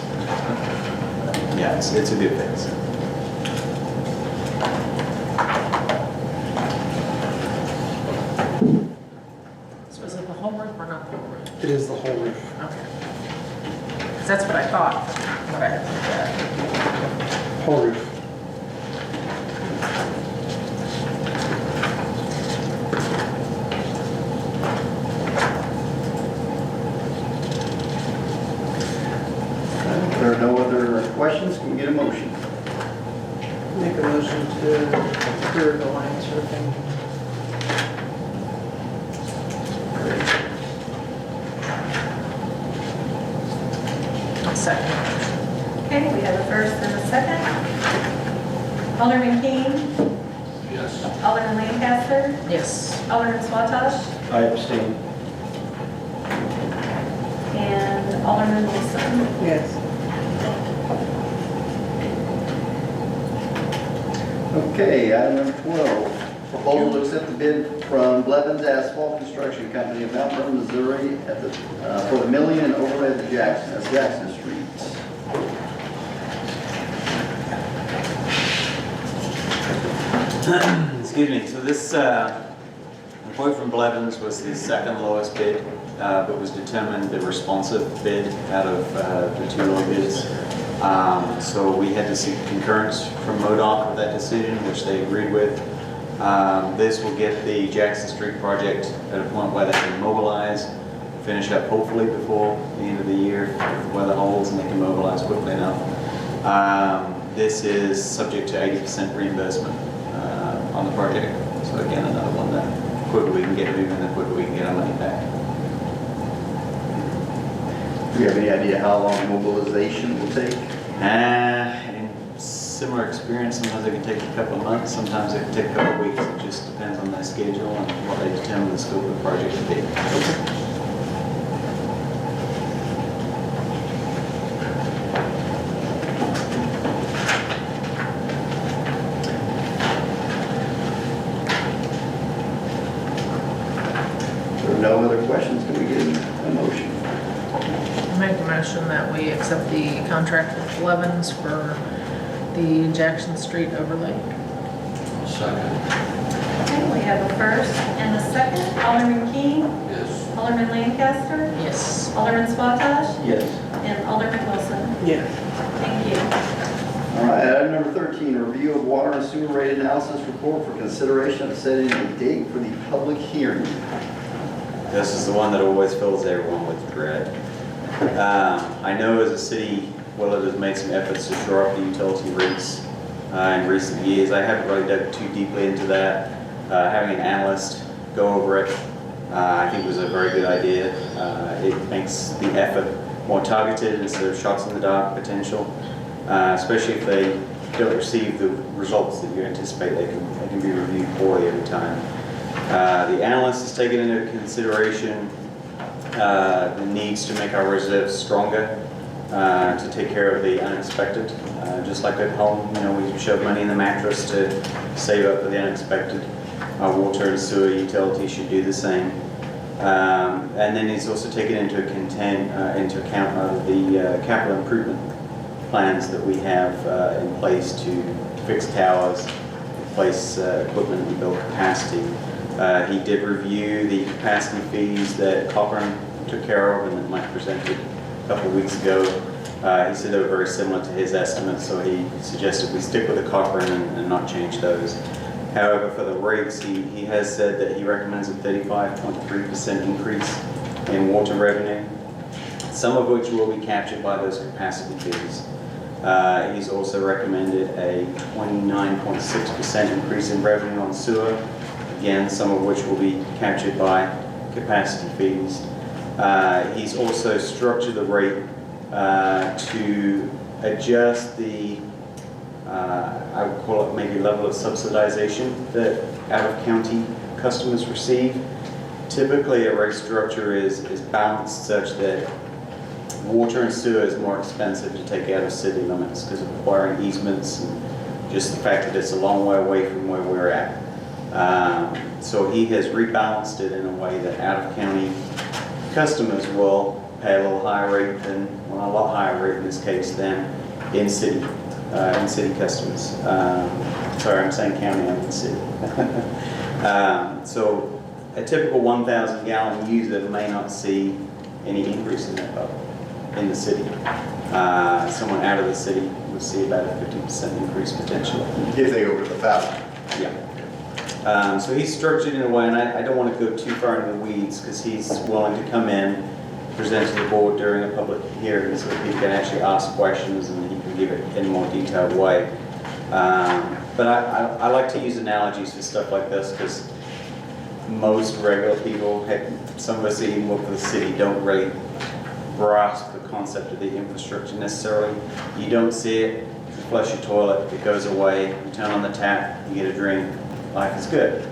Yeah, it's a good fix. So is it the whole roof or not the whole roof? It is the whole roof. Okay. Because that's what I thought, what I had looked at. Whole roof. If there are no other questions, can we get a motion? Make a motion to approve the Alliance Roofing. Second. Okay, we have a first and a second. Alderman King, Yes. Alderman Lancaster, Yes. Alderman Swatosh, I abstain. and Alderman Wilson. Yes. Okay, item number 12. Proposal to accept the bid from Blevins Asphalt Construction Company of Mount Vernon, Missouri for the milling and overlay of the Jackson Street. Excuse me, so this quote from Blevins was the second lowest bid, but was determined the responsive bid out of the two low bids. So we had to seek concurrence from MoDOT with that decision, which they agreed with. This will get the Jackson Street project at a point where they can mobilize, finish up hopefully before the end of the year if the weather holds and they can mobilize quickly enough. This is subject to 80% reimbursement on the project. So again, another one that the quicker we can get moving, the quicker we can get our money back. Do you have any idea how long mobilization will take? In similar experience, sometimes it can take a couple of months, sometimes it can take a couple of weeks. It just depends on their schedule and what they determine the scope of the project to be. No other questions, can we get a motion? Make a motion that we accept the contract with Blevins for the Jackson Street overlay. Okay, we have a first and a second. Alderman King? Yes. Alderman Lancaster? Yes. Alderman Swataj? Yes. And Alderman Wilson? Yes. Thank you. All right, item number 13, review of water and sewer rate analysis report for consideration of setting a date for the public hearing. This is the one that always fills everyone with dread. I know as a city, Willard has made some efforts to shore up the utility rates in recent years. I haven't really dug too deeply into that. Having an analyst go over it, I think was a very good idea. It makes the effort more targeted instead of shots in the dark potential, especially if they don't receive the results that you anticipate. They can be reviewed poorly every time. The analyst has taken into consideration the needs to make our reserves stronger, to take care of the unexpected. Just like at home, we shove money in the mattress to save up for the unexpected. Our water and sewer utility should do the same. And then he's also taken into account of the capital improvement plans that we have in place to fix towers, replace equipment and build capacity. He did review the capacity fees that Cochran took care of and that Mike presented a couple of weeks ago. He said they were very similar to his estimates, so he suggested we stick with the Cochran and not change those. However, for the rates, he has said that he recommends a 35.3% increase in water revenue, some of which will be captured by those capacity fees. He's also recommended a 29.6% increase in revenue on sewer, again, some of which will be captured by capacity fees. He's also structured the rate to adjust the, I would call it maybe level of subsidization that out-of-county customers receive. Typically, a rate structure is balanced such that water and sewer is more expensive to take out of city limits because of requiring easements and just the fact that it's a long way away from where we're at. So he has rebalanced it in a way that out-of-county customers will pay a little higher rate than, well, a lot higher rate in this case than in-city customers. Sorry, I'm saying county, I'm in city. So a typical 1,000 gallon user may not see any increase in that bill in the city. Someone out of the city would see about a 50% increase potentially. If they go over the 1,000. Yeah. So he's structured in a way, and I don't want to go too far into the weeds because he's willing to come in, present to the board during a public hearing so that people can actually ask questions and he can give it in a more detailed way. But I like to use analogies for stuff like this because most regular people, heck, some of us that even work for the city, don't really grasp the concept of the infrastructure necessarily. You don't see it, you flush your toilet, it goes away, you turn on the tap, you get a drink, life is good.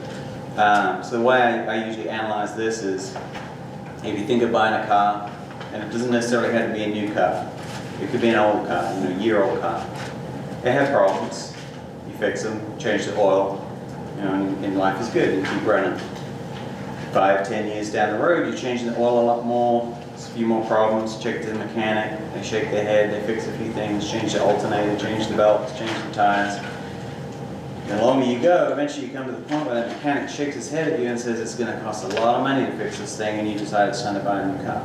So the way I usually analyze this is, if you think of buying a car, and it doesn't necessarily have to be a new car, it could be an old car, a year-old car. They have problems, you fix them, change the oil, You know, and life is good, you keep running. 5, 10 years down the road, you're changing the oil a lot more, there's a few more problems, check to the mechanic, they shake their head, they fix a few things, change the alternator, change the belts, change the tires. The longer you go, eventually you come to the point where that mechanic shakes his head at you and says it's going to cost a lot of money to fix this thing, and you decide it's time to buy a new car.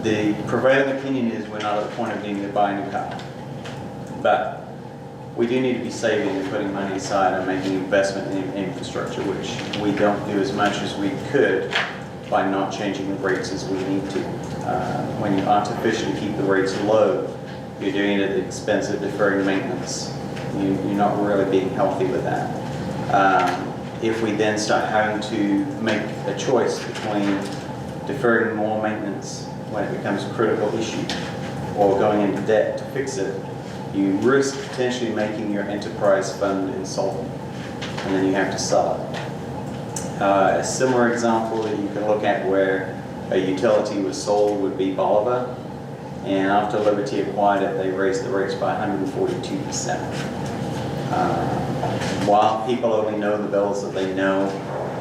The prevailing opinion is we're not at the point of needing to buy a new car. But we do need to be saving and putting money aside and making investment in infrastructure, which we don't do as much as we could by not changing the rates as we need to. When you artificially keep the rates low, you're doing it at the expense of deferring maintenance. You're not really being healthy with that. If we then start having to make a choice between deferring more maintenance when it becomes a critical issue or going into debt to fix it, you risk potentially making your enterprise fund insolvent, and then you have to sell it. A similar example that you can look at where a utility was sold would be Bolivar, and after Liberty acquired it, they raised the rates by 142%. While people only know the bills that they know,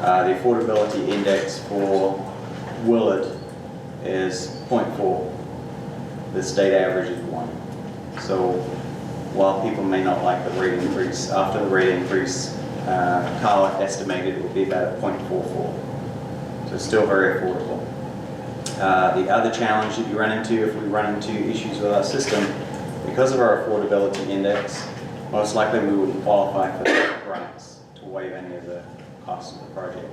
the affordability index for Willard is 0.4. The state average is 1. So while people may not like the rate increase, after the rate increase, Carl estimated it would be about 0.44. So still very affordable. The other challenge that you run into if we run into issues with our system, because of our affordability index, most likely we wouldn't qualify for the grants to waive any of the costs of the project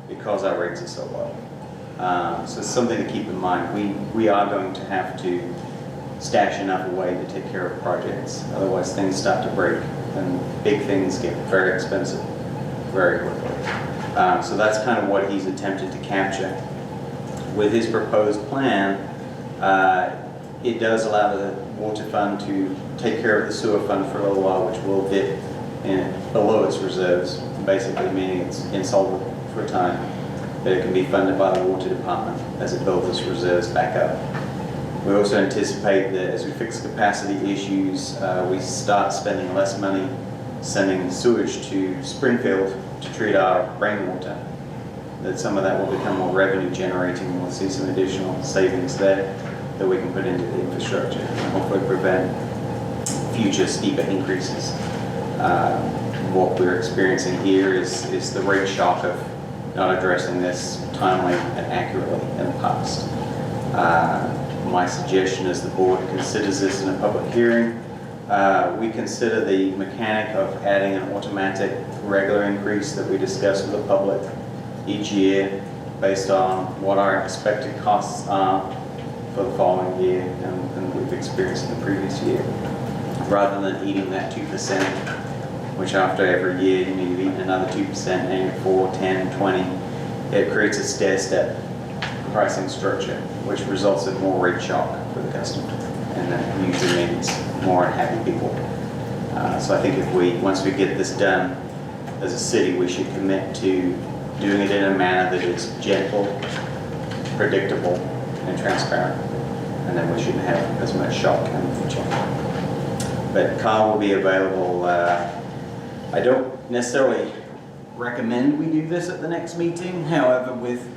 because our rates are so low. So it's something to keep in mind. We are going to have to stash enough away to take care of projects. Otherwise things start to break and big things get very expensive very quickly. So that's kind of what he's attempted to capture. With his proposed plan, it does allow the water fund to take care of the sewer fund for a little while, which will dip below its reserves, basically meaning it's insolvent for a time. But it can be funded by the water department as it builds its reserves back up. We also anticipate that as we fix capacity issues, we start spending less money sending sewage to Springfield to treat our rainwater. That some of that will become more revenue generating, and we'll see some additional savings there that we can put into the infrastructure and hopefully prevent future steeper increases. What we're experiencing here is the rate shock of not addressing this timely and accurately in the past. My suggestion is the board considers this in a public hearing. We consider the mechanic of adding an automatic regular increase that we discuss with the public each year based on what our expected costs are for the following year and we've experienced in the previous year, rather than eating that 2%, which after every year you've eaten another 2%, and 4, 10, 20. It creates a stair-step pricing structure, which results in more rate shock for the customer, and that usually means more unhappy people. So I think once we get this done as a city, we should commit to doing it in a manner that is gentle, predictable, and transparent, and then we shouldn't have as much shock in the future. But Carl will be available. I don't necessarily recommend we do this at the next meeting. However, with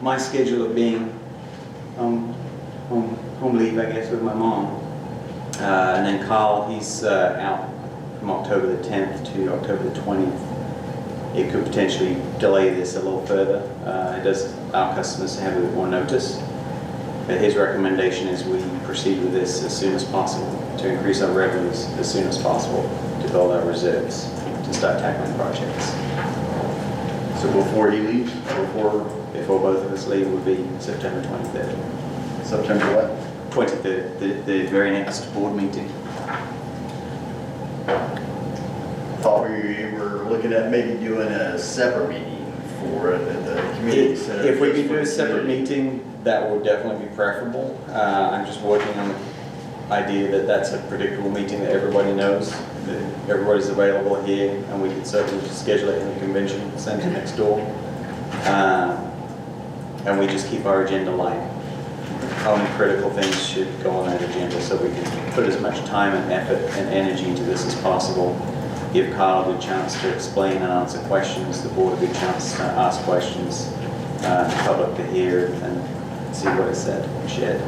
my schedule of being home leave, I guess, with my mom, and then Carl, he's out from October the 10th to October the 20th. It could potentially delay this a little further. It does allow customers to have a bit more notice. But his recommendation is we proceed with this as soon as possible to increase our revenues as soon as possible to build our reserves to start tackling projects. So before he leaves, Before both of us leave would be September 23rd. September what? 23rd, the very next board meeting. Thought we were looking at maybe doing a separate meeting for it at the community center. If we could do a separate meeting, that would definitely be preferable. I'm just working on the idea that that's a predictable meeting that everybody knows, that everybody's available here, and we could certainly just schedule it in the convention center next door. And we just keep our agenda light. Only critical things should go on that agenda so we can put as much time and effort and energy into this as possible give Carl a good chance to explain and answer questions, the board a good chance to ask questions, the public to hear and see what is said and shared.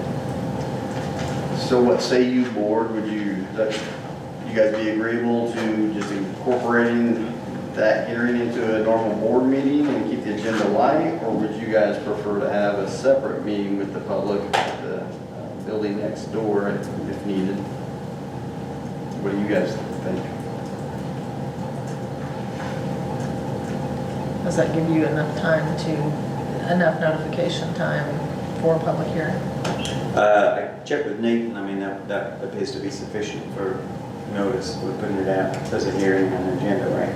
So what say you, board, would you guys be agreeable to just incorporating that hearing into a normal board meeting and keep the agenda light, or would you guys prefer to have a separate meeting with the public at the building next door if needed? What do you guys think? Does that give you enough time enough notification time for a public hearing? I checked with Nate, and I mean, that appears to be sufficient for notice. We're putting it out as a hearing and an agenda, right?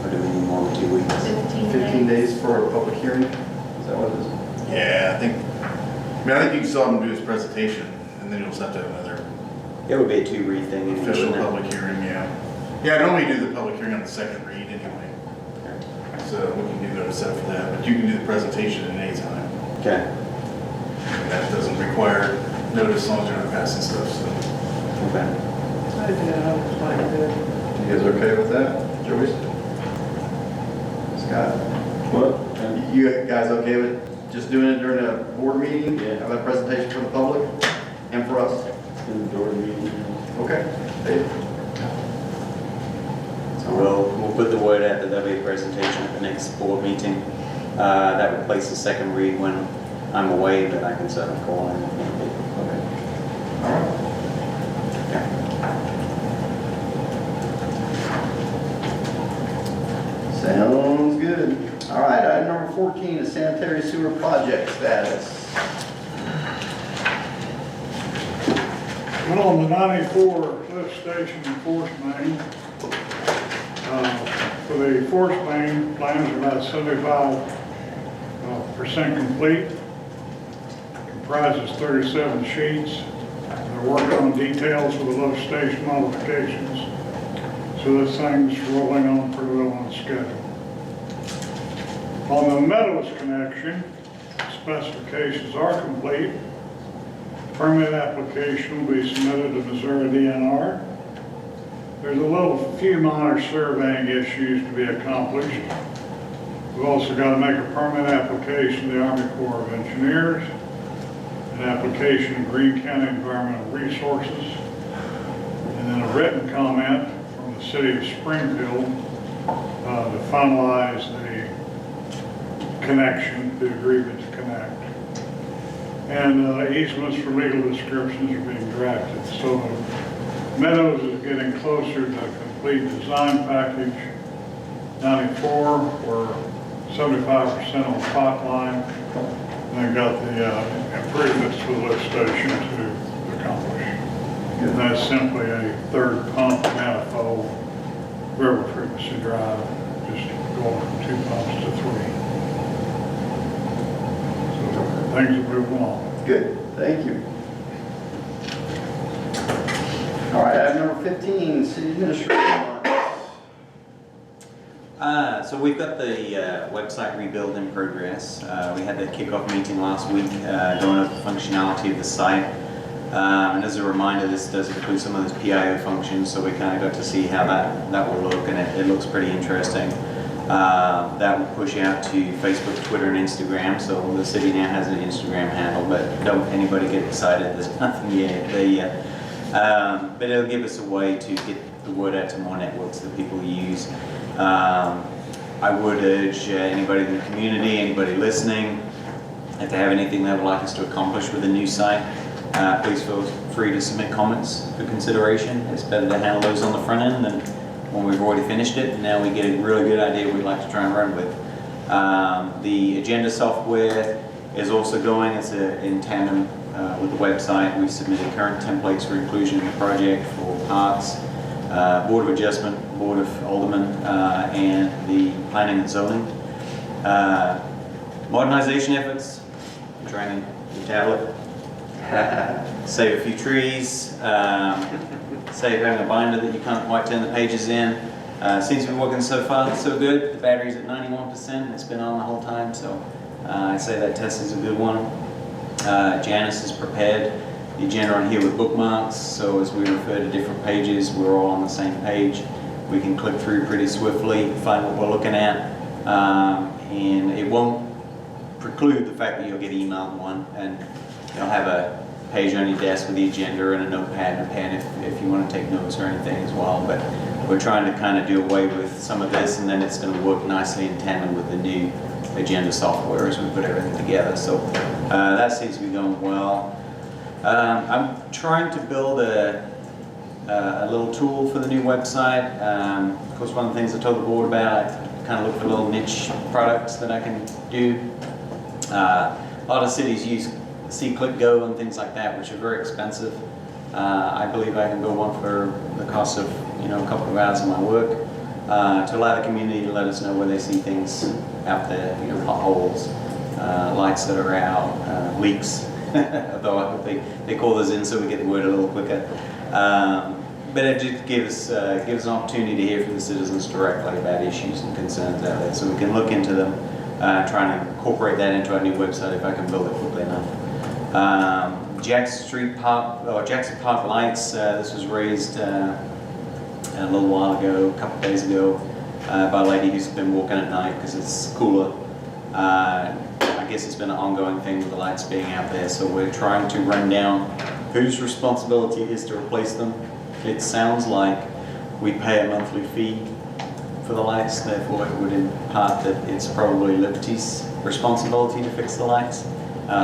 Or do we need more than 2 weeks? 15 days for a public hearing? Is that what it is? Yeah, I think you can still have him do his presentation, and then you'll just have to have another It would be a 2-read thing. official public hearing, yeah. Yeah, I normally do the public hearing on the second read anyway. So we can do notice that for that, but you can do the presentation at any time. Okay. And that doesn't require notice as long as you're not passing stuff, so. Okay. You guys okay with that, Joyce? Scott? What? You guys okay with just doing it during a board meeting? Yeah. Have a presentation for the public and for us? In the door meeting. Okay. Dave? So we'll put the word out that there'll be a presentation at the next board meeting. That would place the second read when I'm away, but I can certainly call in if need be. Okay. All right. Sounds good. All right, item number 14 is sanitary sewer project status. Well, on the 94 lift station and force main, for the force main, plans are about 75% complete. Comprises 37 sheets. They're working on details for the lift station modifications. So this thing's rolling on pretty well on schedule. On the Meadows connection, specifications are complete. Permit application will be submitted to Missouri DNR. There's a few minor surveying issues to be accomplished. We've also got to make a permit application to the Army Corps of Engineers, an application to Greene County Environmental Resources, and then a written comment from the City of Springfield to finalize the connection, the agreement to connect. And easements for legal descriptions are being drafted. So Meadows is getting closer to a complete design package. 94, we're 75% on the pot line. And they've got the improvements to the lift station to accomplish. And that's simply a third pump manifold, river frequency drive, just going from 2 pumps to 3. So things are moving along. Good, thank you. All right, item number 15, city administrator. So we've got the website rebuild in progress. We had the kickoff meeting last week going over the functionality of the site. And as a reminder, this does include some of those PIO functions, so we kind of got to see how that will look, and it looks pretty interesting. That will push out to Facebook, Twitter, and Instagram. So the city now has an Instagram handle, but don't anybody get excited. There's nothing yet. But it'll give us a way to get the word out to more networks that people use. I would urge anybody in the community, anybody listening, if they have anything they would like us to accomplish with the new site, please feel free to submit comments for consideration. It's better to handle those on the front end than when we've already finished it. Now we get a really good idea we'd like to try and run with. The agenda software is also going. It's in tandem with the website. We've submitted current templates for inclusion in the project for parks, Board of Adjustment, Board of Aldermen, and the Planning and Zoning. Modernization efforts, training the tablet, save a few trees, save having a binder that you can't quite turn the pages in. Seems to be working so far, so good. The battery's at 91%, it's been on the whole time, so I'd say that test is a good one. Janice is prepared the agenda on here with bookmarks, so as we refer to different pages, we're all on the same page. We can click through pretty swiftly, find what we're looking at, and it won't preclude the fact that you'll get emailed one, and you'll have a page on your desk with the agenda and a notepad and a pen if you want to take notes or anything as well. But we're trying to kind of do away with some of this, and then it's going to work nicely in tandem with the new agenda software as we put everything together. So that seems to be going well. I'm trying to build a little tool for the new website. Of course, one of the things I told the board about, I kind of look for little niche products that I can do. A lot of cities use See, Click, Go and things like that, which are very expensive. I believe I can build one for the cost of a couple of hours of my work to allow the community to let us know where they see things out there, potholes, lights that are out, leaks. Although I hope they call those in so we get the word a little quicker. But it just gives an opportunity to hear from the citizens directly about issues and concerns out there, so we can look into them, trying to incorporate that into our new website if I can build it quickly enough. Jackson Park lights. This was raised a little while ago, a couple of days ago, by a lady who's been walking at night because it's cooler. I guess it's been an ongoing thing with the lights being out there, so we're trying to run down whose responsibility it is to replace them. It sounds like we pay a monthly fee for the lights, therefore it would impart that it's probably Liberty's responsibility to fix the lights.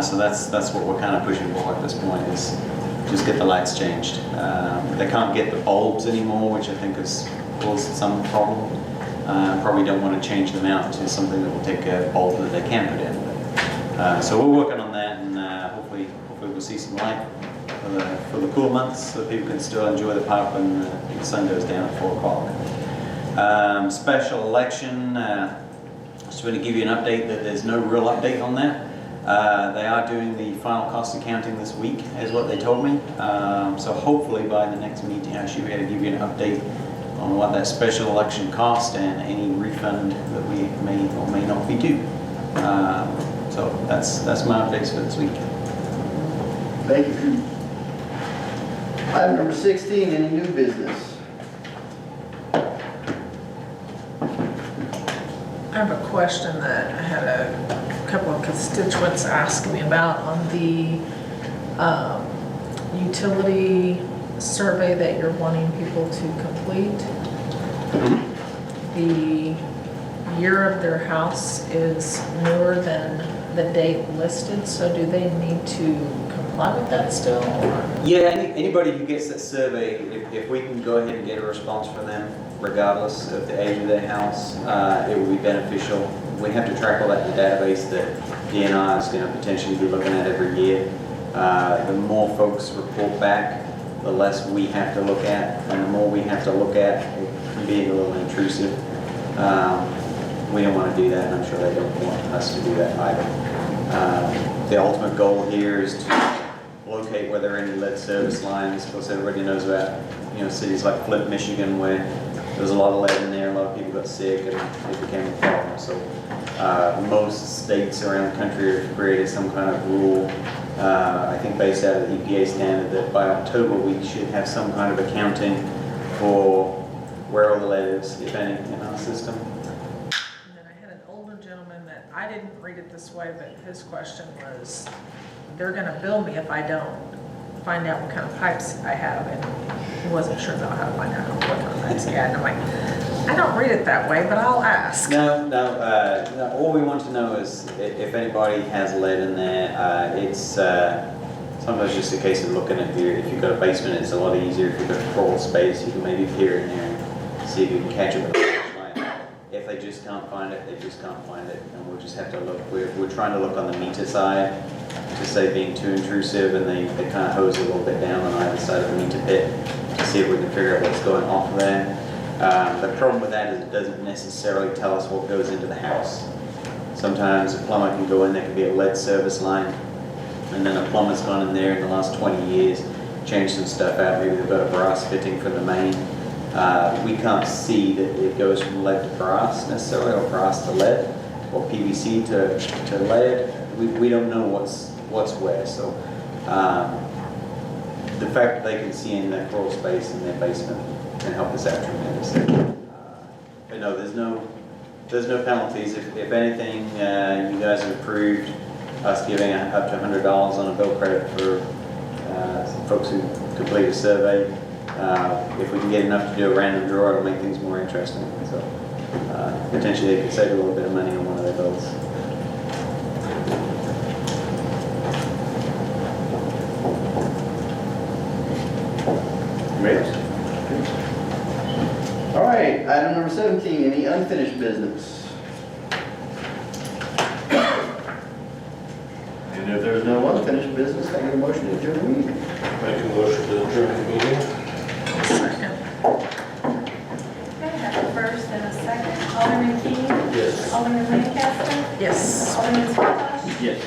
So that's what we're kind of pushing for at this point, is just get the lights changed. They can't get the bulbs anymore, which I think has caused some problem. Probably don't want to change them out to something that will take a bulb that they can put in. So we're working on that, and hopefully we'll see some light for the cool months, so people can still enjoy the park when the sun goes down at 4 o'clock. Special election, just want to give you an update that there's no real update on that. They are doing the final cost accounting this week, is what they told me. So hopefully by the next meeting I should be able to give you an update on what that special election cost and any refund that we may or may not be due. So that's my updates for this week. Thank you. Item number 16, any new business? I have a question that I had a couple of constituents ask me about on the utility survey that you're wanting people to complete. The year of their house is newer than the date listed, so do they need to comply with that still? Yeah, anybody who gets that survey, if we can go ahead and get a response from them, regardless of the age of their house, it will be beneficial. We have to track all that in the database that DNR is going to potentially be looking at every year. The more folks report back, the less we have to look at, and the more we have to look at, it being a little intrusive. We don't want to do that, and I'm sure they don't want us to do that either. The ultimate goal here is to locate where there are any lead service lines. Of course, everybody knows about cities like Flint, Michigan, where there's a lot of lead in there. A lot of people got sick, and it became a problem. So most states around the country have created some kind of rule, I think based out of the EPA standard, that by October we should have some kind of accounting for where all the lead is, if any, in our system. And then I had an older gentleman that, I didn't read it this way, but his question was, they're gonna bill me if I don't find out what kind of pipes I have, and he wasn't sure about how to find out what kind of pipes he had, and I'm like, I don't read it that way, but I'll ask. No, all we want to know is if anybody has lead in there. It's sometimes just a case of looking at if you've got a basement, it's a lot easier. If you've got a crawl space, you can maybe peer in there and see if you can catch it with a flashlight. If they just can't find it, they just can't find it, and we'll just have to look. We're trying to look on the meter side to say being too intrusive, and they kind of hose a little bit down on either side of the meter pit to see if we can figure out what's going off there. The problem with that is it doesn't necessarily tell us what goes into the house. Sometimes a plumber can go in, there can be a lead service line, and then a plumber's gone in there in the last 20 years, changed some stuff out. Maybe they've got a brass fitting for the main. We can't see that it goes from lead to brass necessarily, or brass to lead, or PVC to lead. We don't know what's where. So the fact that they can see in that crawl space in their basement can help us out tremendously. But no, there's no penalties. If anything, you guys have approved us giving up to $100 on a bill credit for some folks who complete a survey. If we can get enough to do a random draw, it'll make things more interesting. So potentially they could save a little bit of money on one of their bills. Great. All right, item number 17, any unfinished business? And if there's no unfinished business, I get a motion to adjourn the meeting. Make a motion to adjourn the meeting. Second. Okay, I have a first and a second. Alderman Key? Yes. Alderman Lancaster? Yes. Alderman Spitash? Yes.